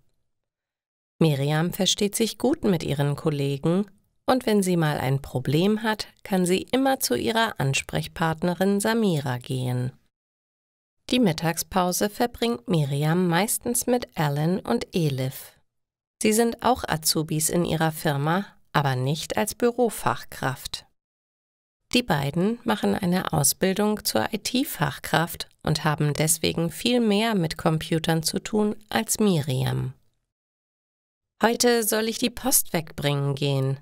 Speaker 2: Miriam versteht sich gut mit ihren Kollegen und wenn sie mal ein Problem hat, kann sie immer zu ihrer Ansprechpartnerin Samira gehen. Die Mittagspause verbringt Miriam meistens mit Alan und Elif. Sie sind auch Azubis in ihrer Firma, aber nicht als Bürofachkraft. Die beiden machen eine Ausbildung zur IT-Fachkraft und haben deswegen viel mehr mit Computern zu tun als Miriam. »Heute soll ich die Post wegbringen gehen«,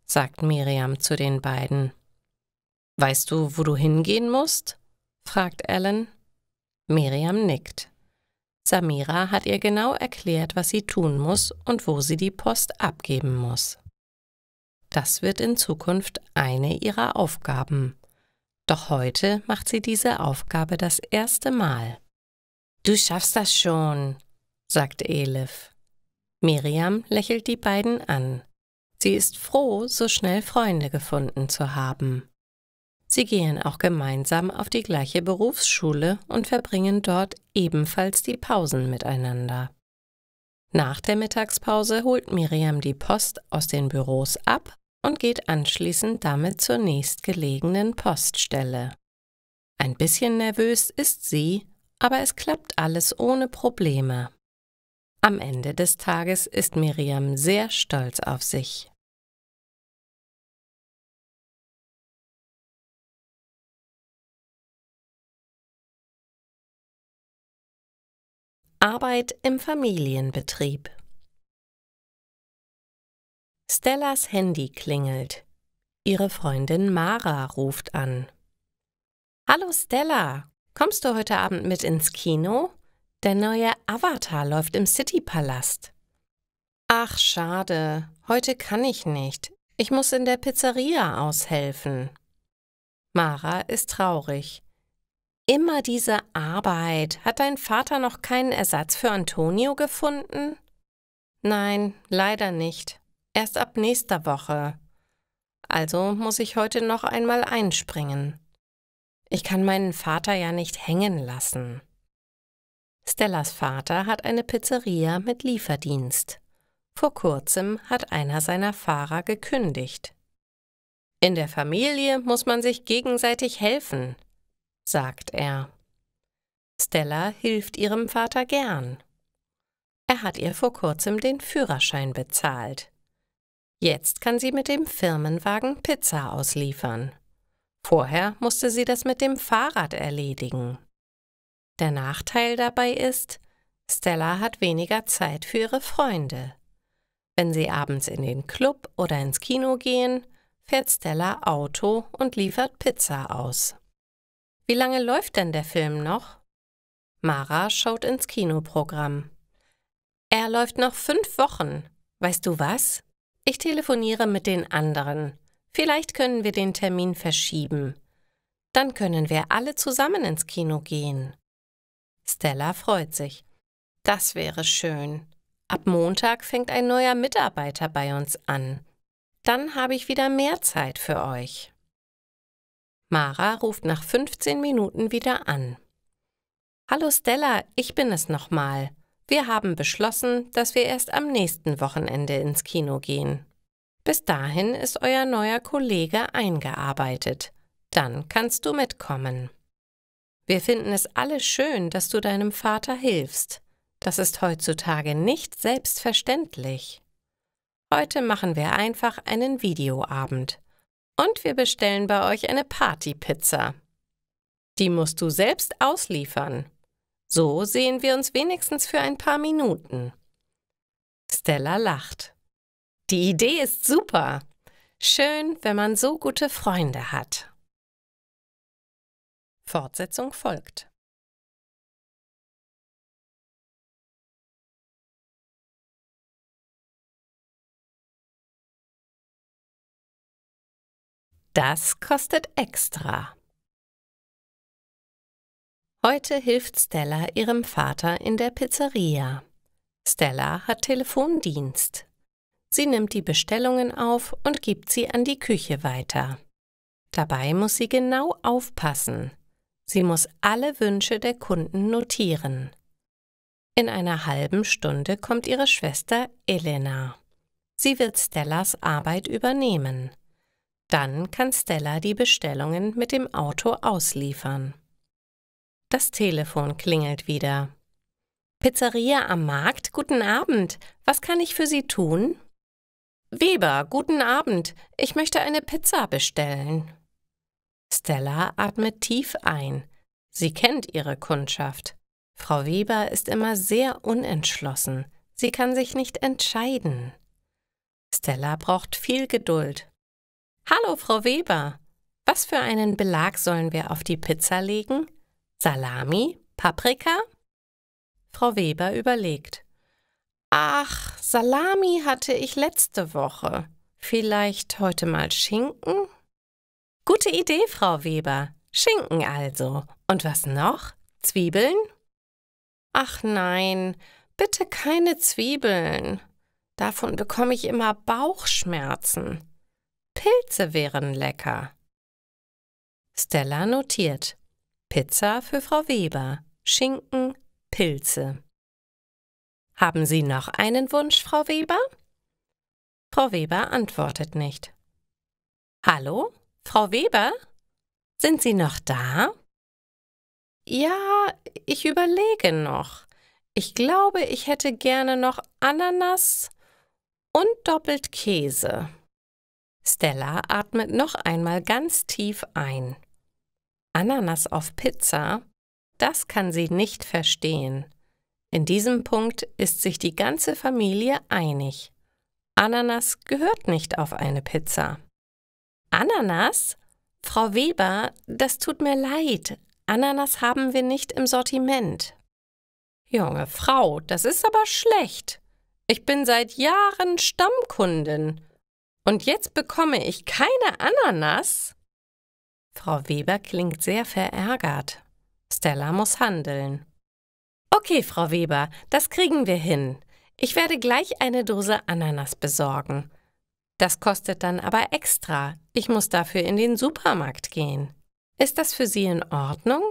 Speaker 2: sagt Miriam zu den beiden. »Weißt du, wo du hingehen musst?«, fragt Alan. Miriam nickt. Samira hat ihr genau erklärt, was sie tun muss und wo sie die Post abgeben muss. Das wird in Zukunft eine ihrer Aufgaben. Doch heute macht sie diese Aufgabe das erste Mal. »Du schaffst das schon«, sagt Elif. Miriam lächelt die beiden an. Sie ist froh, so schnell Freunde gefunden zu haben. Sie gehen auch gemeinsam auf die gleiche Berufsschule und verbringen dort ebenfalls die Pausen miteinander. Nach der Mittagspause holt Miriam die Post aus den Büros ab und geht anschließend damit zur nächstgelegenen Poststelle. Ein bisschen nervös ist sie, aber es klappt alles ohne Probleme. Am Ende des Tages ist Miriam sehr stolz auf sich. Arbeit im Familienbetrieb. Stellas Handy klingelt. Ihre Freundin Mara ruft an. »Hallo Stella, kommst du heute Abend mit ins Kino? Der neue Avatar läuft im Citypalast.« »Ach, schade, heute kann ich nicht. Ich muss in der Pizzeria aushelfen.« Mara ist traurig. »Immer diese Arbeit. Hat dein Vater noch keinen Ersatz für Antonio gefunden?« »Nein, leider nicht. Erst ab nächster Woche. Also muss ich heute noch einmal einspringen. Ich kann meinen Vater ja nicht hängen lassen.« Stellas Vater hat eine Pizzeria mit Lieferdienst. Vor kurzem hat einer seiner Fahrer gekündigt. »In der Familie muss man sich gegenseitig helfen«, sagt er. Stella hilft ihrem Vater gern. Er hat ihr vor kurzem den Führerschein bezahlt. Jetzt kann sie mit dem Firmenwagen Pizza ausliefern. Vorher musste sie das mit dem Fahrrad erledigen. Der Nachteil dabei ist, Stella hat weniger Zeit für ihre Freunde. Wenn sie abends in den Club oder ins Kino gehen, fährt Stella Auto und liefert Pizza aus. Wie lange läuft denn der Film noch? Mara schaut ins Kinoprogramm. Er läuft noch 5 Wochen. Weißt du was? Ich telefoniere mit den anderen. Vielleicht können wir den Termin verschieben. Dann können wir alle zusammen ins Kino gehen. Stella freut sich. Das wäre schön. Ab Montag fängt ein neuer Mitarbeiter bei uns an. Dann habe ich wieder mehr Zeit für euch. Mara ruft nach 15 Minuten wieder an. »Hallo Stella, ich bin es nochmal. Wir haben beschlossen, dass wir erst am nächsten Wochenende ins Kino gehen. Bis dahin ist euer neuer Kollege eingearbeitet. Dann kannst du mitkommen. Wir finden es alle schön, dass du deinem Vater hilfst. Das ist heutzutage nicht selbstverständlich. Heute machen wir einfach einen Videoabend. Und wir bestellen bei euch eine Partypizza. Die musst du selbst ausliefern. So sehen wir uns wenigstens für ein paar Minuten.« Stella lacht. Die Idee ist super. Schön, wenn man so gute Freunde hat. Fortsetzung folgt. Das kostet extra. Heute hilft Stella ihrem Vater in der Pizzeria. Stella hat Telefondienst. Sie nimmt die Bestellungen auf und gibt sie an die Küche weiter. Dabei muss sie genau aufpassen. Sie muss alle Wünsche der Kunden notieren. In einer halben Stunde kommt ihre Schwester Elena. Sie wird Stellas Arbeit übernehmen. Dann kann Stella die Bestellungen mit dem Auto ausliefern. Das Telefon klingelt wieder. »Pizzeria am Markt, guten Abend. Was kann ich für Sie tun?« »Weber, guten Abend. Ich möchte eine Pizza bestellen.« Stella atmet tief ein. Sie kennt ihre Kundschaft. Frau Weber ist immer sehr unentschlossen. Sie kann sich nicht entscheiden. Stella braucht viel Geduld. »Hallo, Frau Weber. Was für einen Belag sollen wir auf die Pizza legen? Salami? Paprika?« Frau Weber überlegt. »Ach, Salami hatte ich letzte Woche. Vielleicht heute mal Schinken?« »Gute Idee, Frau Weber. Schinken also. Und was noch? Zwiebeln?« »Ach nein, bitte keine Zwiebeln. Davon bekomme ich immer Bauchschmerzen. Pilze wären lecker.« Stella notiert. Pizza für Frau Weber, Schinken, Pilze. »Haben Sie noch einen Wunsch, Frau Weber?« Frau Weber antwortet nicht. »Hallo, Frau Weber? Sind Sie noch da?« »Ja, ich überlege noch. Ich glaube, ich hätte gerne noch Ananas und doppelt Käse.« Stella atmet noch einmal ganz tief ein. Ananas auf Pizza? Das kann sie nicht verstehen. In diesem Punkt ist sich die ganze Familie einig. Ananas gehört nicht auf eine Pizza. Ananas? Frau Weber, das tut mir leid. Ananas haben wir nicht im Sortiment. Junge Frau, das ist aber schlecht. Ich bin seit Jahren Stammkundin. Und jetzt bekomme ich keine Ananas? Frau Weber klingt sehr verärgert. Stella muss handeln. Okay, Frau Weber, das kriegen wir hin. Ich werde gleich eine Dose Ananas besorgen. Das kostet dann aber extra. Ich muss dafür in den Supermarkt gehen. Ist das für Sie in Ordnung?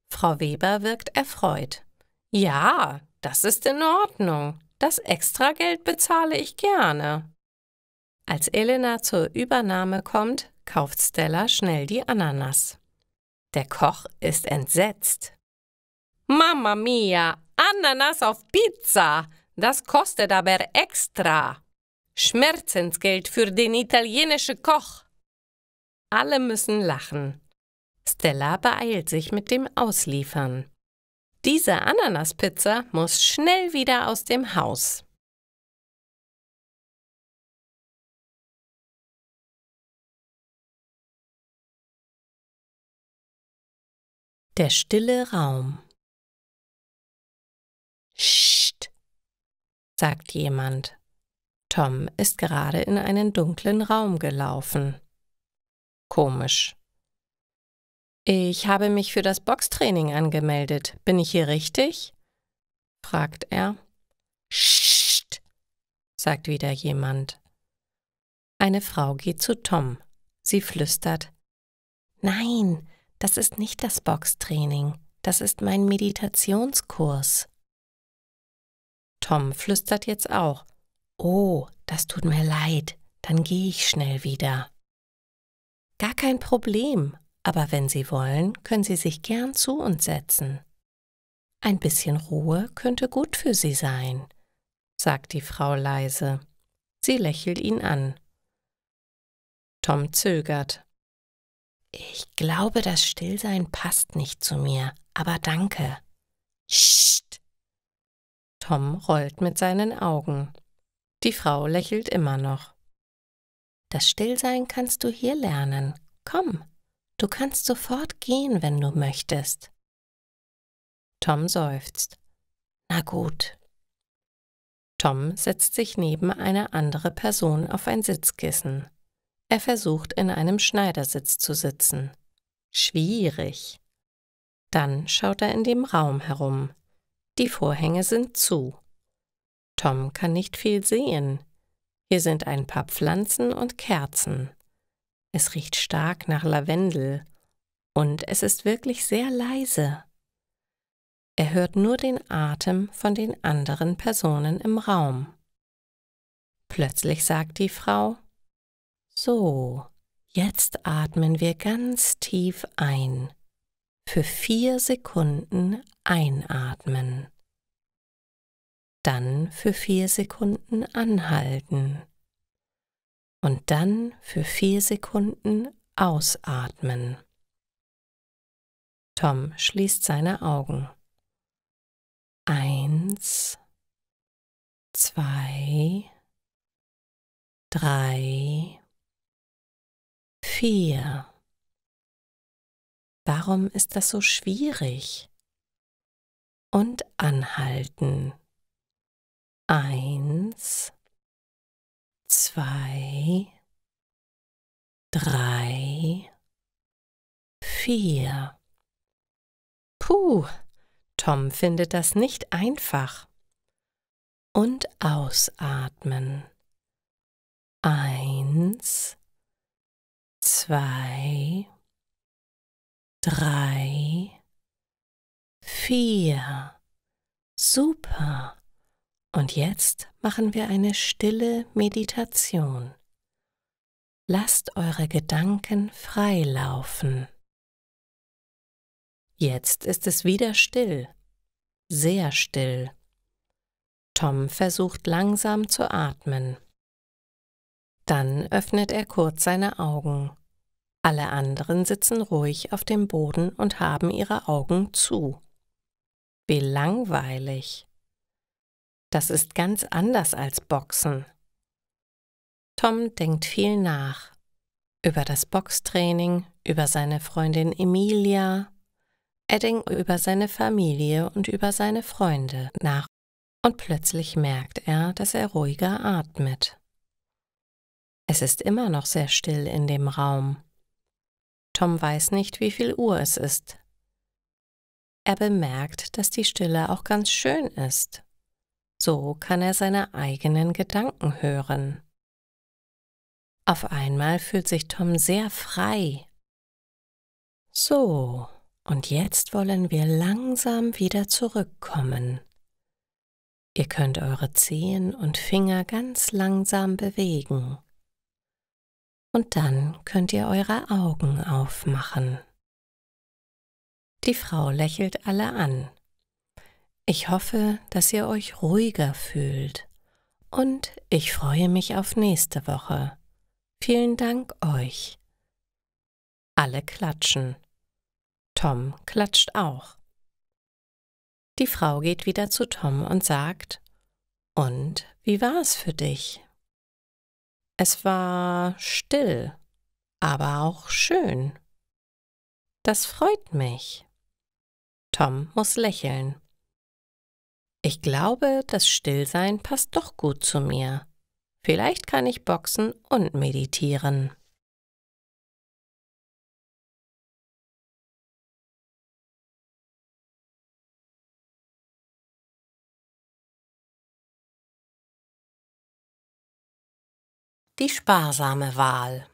Speaker 2: Frau Weber wirkt erfreut. Ja, das ist in Ordnung. Das Extrageld bezahle ich gerne. Als Elena zur Übernahme kommt, kauft Stella schnell die Ananas. Der Koch ist entsetzt. Mamma mia, Ananas auf Pizza, das kostet aber extra. Schmerzensgeld für den italienischen Koch. Alle müssen lachen. Stella beeilt sich mit dem Ausliefern. Diese Ananaspizza muss schnell wieder aus dem Haus. Der stille Raum. Psst, sagt jemand. Tom ist gerade in einen dunklen Raum gelaufen. Komisch. Ich habe mich für das Boxtraining angemeldet. Bin ich hier richtig? Fragt er. Psst, sagt wieder jemand. Eine Frau geht zu Tom. Sie flüstert. Nein, das ist nicht das Boxtraining. Das ist mein Meditationskurs. Tom flüstert jetzt auch. Oh, das tut mir leid. Dann gehe ich schnell wieder. Gar kein Problem. Aber wenn Sie wollen, können Sie sich gern zu uns setzen. Ein bisschen Ruhe könnte gut für Sie sein, sagt die Frau leise. Sie lächelt ihn an. Tom zögert. Ich glaube, das Stillsein passt nicht zu mir, aber danke. Psst! Tom rollt mit seinen Augen. Die Frau lächelt immer noch. Das Stillsein kannst du hier lernen. Komm. Du kannst sofort gehen, wenn du möchtest. Tom seufzt. Na gut. Tom setzt sich neben eine andere Person auf ein Sitzkissen. Er versucht, in einem Schneidersitz zu sitzen. Schwierig. Dann schaut er in dem Raum herum. Die Vorhänge sind zu. Tom kann nicht viel sehen. Hier sind ein paar Pflanzen und Kerzen. Es riecht stark nach Lavendel und es ist wirklich sehr leise. Er hört nur den Atem von den anderen Personen im Raum. Plötzlich sagt die Frau, so, jetzt atmen wir ganz tief ein. Für 4 Sekunden einatmen. Dann für 4 Sekunden anhalten. Und dann für 4 Sekunden ausatmen. Tom schließt seine Augen. 1, 2, 3, 4. Warum ist das so schwierig? Und anhalten. 1, 2, 3, 4. Puh, Tom findet das nicht einfach. Und ausatmen. 1, 2, 3, 4. Super. Und jetzt machen wir eine stille Meditation. Lasst eure Gedanken frei laufen. Jetzt ist es wieder still, sehr still. Tom versucht langsam zu atmen. Dann öffnet er kurz seine Augen. Alle anderen sitzen ruhig auf dem Boden und haben ihre Augen zu. Wie langweilig. Das ist ganz anders als Boxen. Tom denkt viel nach. Über das Boxtraining, über seine Freundin Emilia. Er denkt über seine Familie und über seine Freunde nach. Und plötzlich merkt er, dass er ruhiger atmet. Es ist immer noch sehr still in dem Raum. Tom weiß nicht, wie viel Uhr es ist. Er bemerkt, dass die Stille auch ganz schön ist. So kann er seine eigenen Gedanken hören. Auf einmal fühlt sich Tom sehr frei. So, und jetzt wollen wir langsam wieder zurückkommen. Ihr könnt eure Zehen und Finger ganz langsam bewegen. Und dann könnt ihr eure Augen aufmachen. Die Frau lächelt alle an. Ich hoffe, dass ihr euch ruhiger fühlt. Und ich freue mich auf nächste Woche. Vielen Dank euch. Alle klatschen. Tom klatscht auch. Die Frau geht wieder zu Tom und sagt: Und wie war es für dich? Es war still, aber auch schön. Das freut mich. Tom muss lächeln. Ich glaube, das Stillsein passt doch gut zu mir. Vielleicht kann ich boxen und meditieren. Die sparsame Wahl.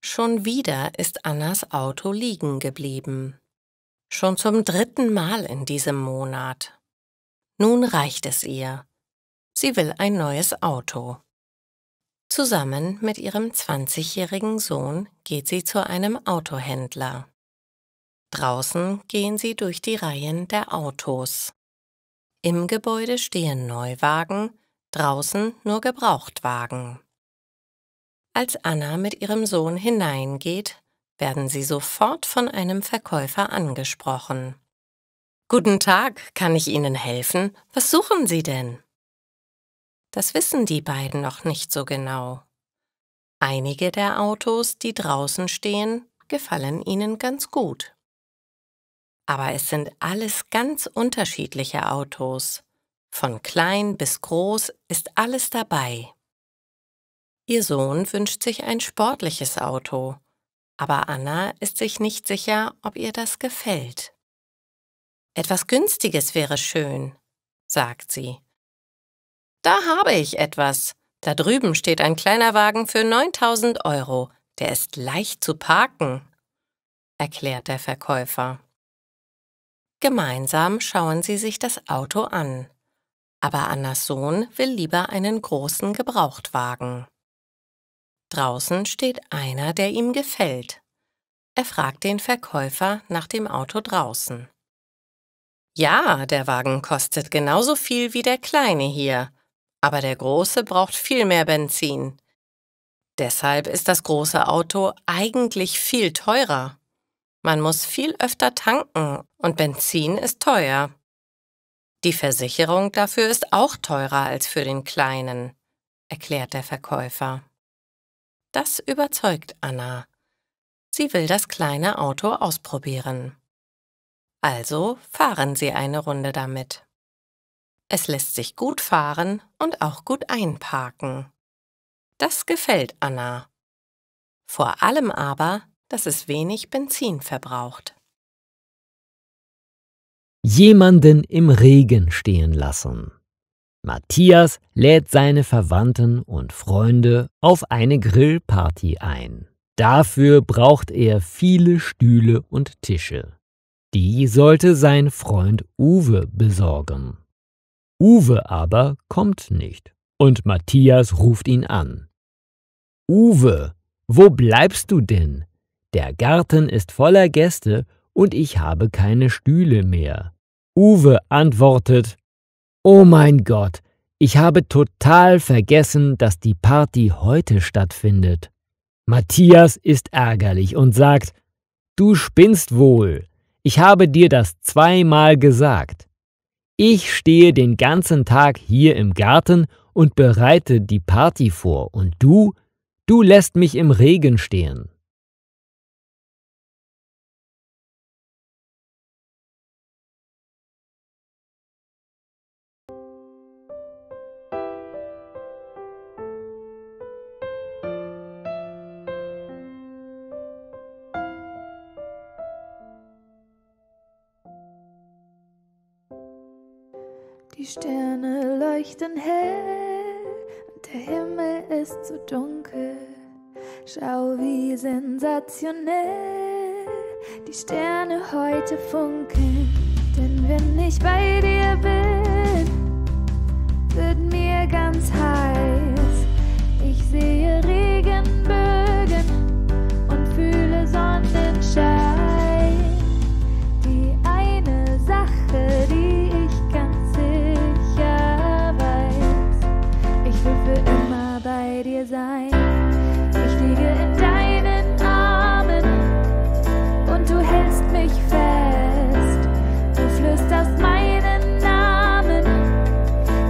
Speaker 2: Schon wieder ist Annas Auto liegen geblieben. Schon zum 3. Mal in diesem Monat. Nun reicht es ihr. Sie will ein neues Auto. Zusammen mit ihrem 20-jährigen Sohn geht sie zu einem Autohändler. Draußen gehen sie durch die Reihen der Autos. Im Gebäude stehen Neuwagen, draußen nur Gebrauchtwagen. Als Anna mit ihrem Sohn hineingeht, werden sie sofort von einem Verkäufer angesprochen. »Guten Tag, kann ich Ihnen helfen? Was suchen Sie denn?« Das wissen die beiden noch nicht so genau. Einige der Autos, die draußen stehen, gefallen ihnen ganz gut. Aber es sind alles ganz unterschiedliche Autos. Von klein bis groß ist alles dabei. Ihr Sohn wünscht sich ein sportliches Auto, aber Anna ist sich nicht sicher, ob ihr das gefällt. »Etwas Günstiges wäre schön«, sagt sie. »Da habe ich etwas. Da drüben steht ein kleiner Wagen für 9.000 €. Der ist leicht zu parken«, erklärt der Verkäufer. Gemeinsam schauen sie sich das Auto an. Aber Annas Sohn will lieber einen großen Gebrauchtwagen. Draußen steht einer, der ihm gefällt. Er fragt den Verkäufer nach dem Auto draußen. »Ja, der Wagen kostet genauso viel wie der kleine hier, aber der große braucht viel mehr Benzin. Deshalb ist das große Auto eigentlich viel teurer. Man muss viel öfter tanken und Benzin ist teuer. Die Versicherung dafür ist auch teurer als für den kleinen«, erklärt der Verkäufer. Das überzeugt Anna. Sie will das kleine Auto ausprobieren. Also fahren sie eine Runde damit. Es lässt sich gut fahren und auch gut einparken. Das gefällt Anna. Vor allem aber, dass es wenig Benzin verbraucht.
Speaker 5: Jemanden im Regen stehen lassen. Matthias lädt seine Verwandten und Freunde auf eine Grillparty ein. Dafür braucht er viele Stühle und Tische. Die sollte sein Freund Uwe besorgen. Uwe aber kommt nicht und Matthias ruft ihn an. »Uwe, wo bleibst du denn? Der Garten ist voller Gäste und ich habe keine Stühle mehr.« Uwe antwortet: »Oh mein Gott, ich habe total vergessen, dass die Party heute stattfindet.« Matthias ist ärgerlich und sagt: »Du spinnst wohl. Ich habe dir das 2-mal gesagt. Ich stehe den ganzen Tag hier im Garten und bereite die Party vor und du lässt mich im Regen stehen.
Speaker 4: Die Sterne leuchten hell und der Himmel ist so dunkel. Schau, wie sensationell die Sterne heute funkeln. Denn wenn ich bei dir bin, wird mir ganz heiß. Ich sehe Regenbögen und fühle Sonnenschein. Die eine Sache, die ich ganz sicher weiß: Ich will für immer bei dir sein. Ich liege in deinen Armen und du hältst mich fest. Du flüsterst meinen Namen.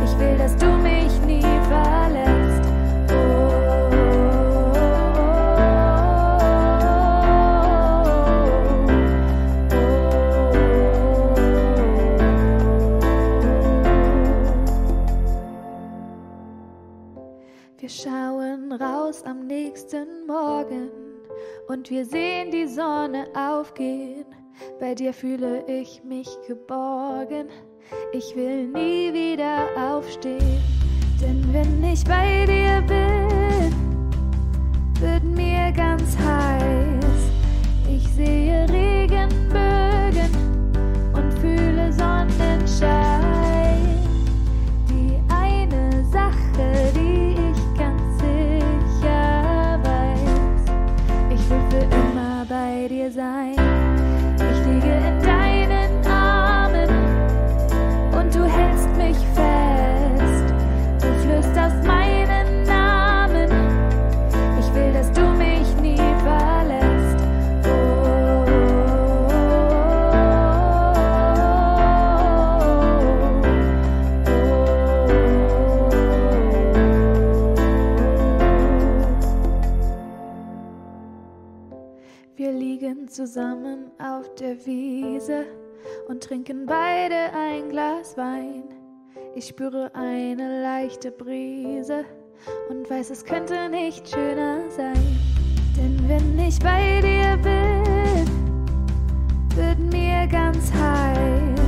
Speaker 4: Ich will, dass du mich nie verlässt. Wir schauen raus am nächsten Morgen und wir sehen die Sonne aufgehen. Bei dir fühle ich mich geborgen. Ich will nie wieder aufstehen. Denn wenn ich bei dir bin, wird mir ganz heiß. Ich sehe Regenbögen und fühle Sonnenschein. Die eine Sache, die ich ganz sicher weiß: Ich will für immer bei dir sein. Ich liege in deinen Armen und du hältst mich fest. Du flüsterst meinen Namen. Ich will, dass du mich nie verlässt. Wir liegen zusammen auf der Wiese und trinken beide ein Glas Wein. Ich spüre eine leichte Brise und weiß, es könnte nicht schöner sein. Denn wenn ich bei dir bin, wird mir ganz heiß.